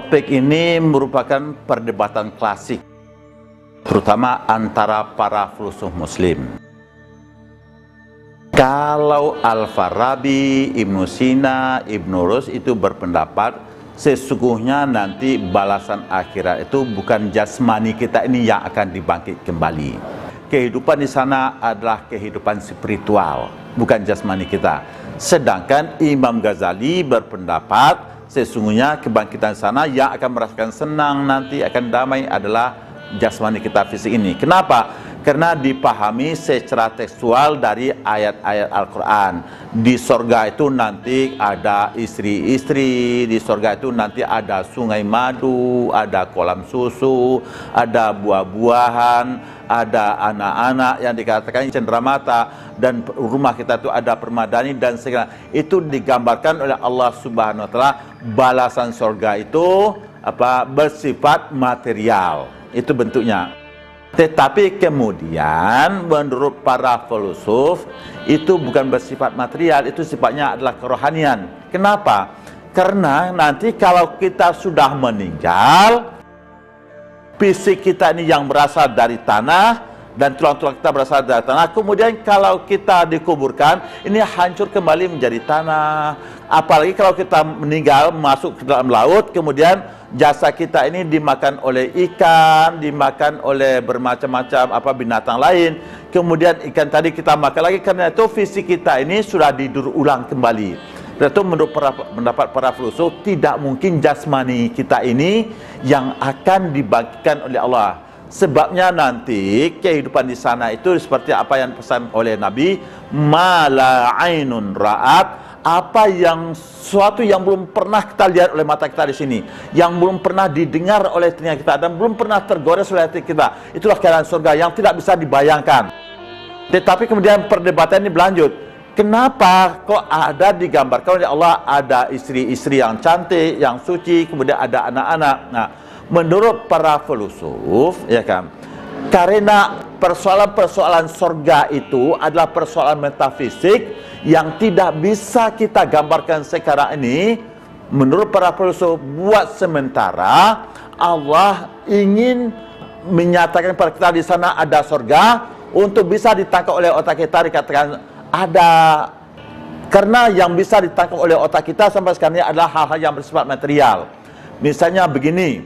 Topik ini merupakan perdebatan klasik, terutama antara para filsuf muslim. Kalau Al-Farabi, Ibnu Sina, Ibnu Rus itu berpendapat sesungguhnya nanti balasan akhirat itu bukan jasmani kita ini yang akan dibangkit kembali. Kehidupan di sana adalah kehidupan spiritual, bukan jasmani kita. Sedangkan Imam Ghazali berpendapat sesungguhnya kebangkitan sana yang akan merasakan senang nanti akan damai adalah jasmani kita fisik ini. Kenapa? Karena dipahami secara tekstual dari ayat-ayat Al-Quran. Di sorga itu nanti ada istri-istri, di sorga itu nanti ada sungai madu, ada kolam susu, ada buah-buahan, ada anak-anak yang dikatakan cenderamata, dan rumah kita itu ada permadani dan segala. Itu digambarkan oleh Allah Subhanahu wa taala. Balasan sorga itu bersifat material. Itu bentuknya. Tetapi kemudian menurut para filsuf itu bukan bersifat material, itu sifatnya adalah kerohanian. Kenapa? Karena nanti kalau kita sudah meninggal, fisik kita ini yang berasal dari tanah dan tulang-tulang kita berasal dari tanah. Kemudian kalau kita dikuburkan, ini hancur kembali menjadi tanah. Apalagi kalau kita meninggal masuk ke dalam laut, kemudian jasa kita ini dimakan oleh ikan, dimakan oleh bermacam-macam binatang lain. Kemudian ikan tadi kita makan lagi, karena itu fisik kita ini sudah didaur ulang kembali. Itu menurut pendapat para filsuf tidak mungkin jasmani kita ini yang akan dibangkitkan oleh Allah. Sebabnya nanti kehidupan di sana itu seperti apa yang pesan oleh Nabi, mala ainun ra'at, suatu yang belum pernah kita lihat oleh mata kita di sini, yang belum pernah didengar oleh telinga kita, dan belum pernah tergores oleh hati kita. Itulah keadaan surga yang tidak bisa dibayangkan. Tetapi kemudian perdebatan ini berlanjut. Kenapa kok ada digambarkan oleh Allah ada istri-istri yang cantik, yang suci, kemudian ada anak-anak? Nah, menurut para filsuf, ya kan, karena persoalan-persoalan surga itu adalah persoalan metafisik yang tidak bisa kita gambarkan sekarang ini. Menurut para filsuf, buat sementara Allah ingin menyatakan pada kita di sana ada surga untuk bisa ditangkap oleh otak kita. Dikatakan ada, karena yang bisa ditangkap oleh otak kita sampai sekarang ini adalah hal-hal yang bersifat material. Misalnya begini,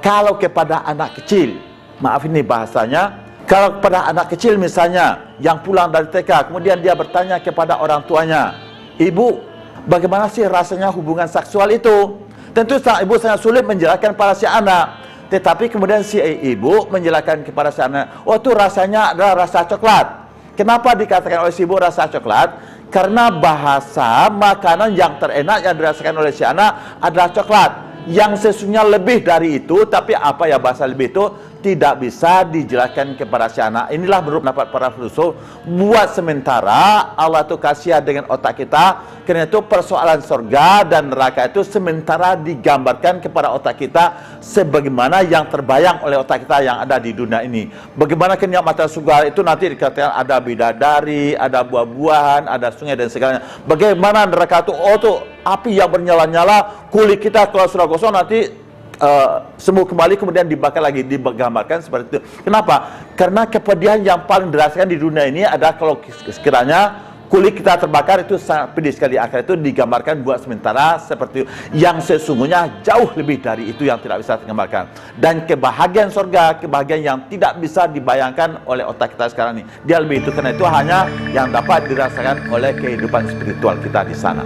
kalau kepada anak kecil, maaf ini bahasanya, kalau kepada anak kecil misalnya yang pulang dari TK, kemudian dia bertanya kepada orang tuanya, ibu, bagaimana sih rasanya hubungan seksual itu? Tentu sang ibu sangat sulit menjelaskan pada si anak. Tetapi kemudian si ibu menjelaskan kepada si anak, oh itu rasanya adalah rasa coklat. Kenapa dikatakan oleh si ibu rasa coklat? Karena bahasa makanan yang terenak yang dirasakan oleh si anak adalah coklat. Yang sesungguhnya lebih dari itu, tapi bahasa lebih itu tidak bisa dijelaskan kepada si anak. Inilah menurut pendapat para filsuf, buat sementara Allah itu kasihan dengan otak kita. Karena itu persoalan surga dan neraka itu sementara digambarkan kepada otak kita sebagaimana yang terbayang oleh otak kita yang ada di dunia ini. Bagaimana kenikmatan surga itu nanti dikatakan ada bidadari, ada buah-buahan, ada sungai dan segalanya. Bagaimana neraka itu, tuh api yang bernyala-nyala, kulit kita kalau sudah gosong nanti sembuh kembali, kemudian dibakar lagi, digambarkan seperti itu. Kenapa? Karena kepedihan yang paling dirasakan di dunia ini adalah kalau sekiranya kulit kita terbakar, itu sangat pedih sekali. Akhirnya itu digambarkan buat sementara seperti itu, yang sesungguhnya jauh lebih dari itu yang tidak bisa digambarkan. Dan kebahagiaan surga, kebahagiaan yang tidak bisa dibayangkan oleh otak kita sekarang ini, dia lebih itu, karena itu hanya yang dapat dirasakan oleh kehidupan spiritual kita di sana.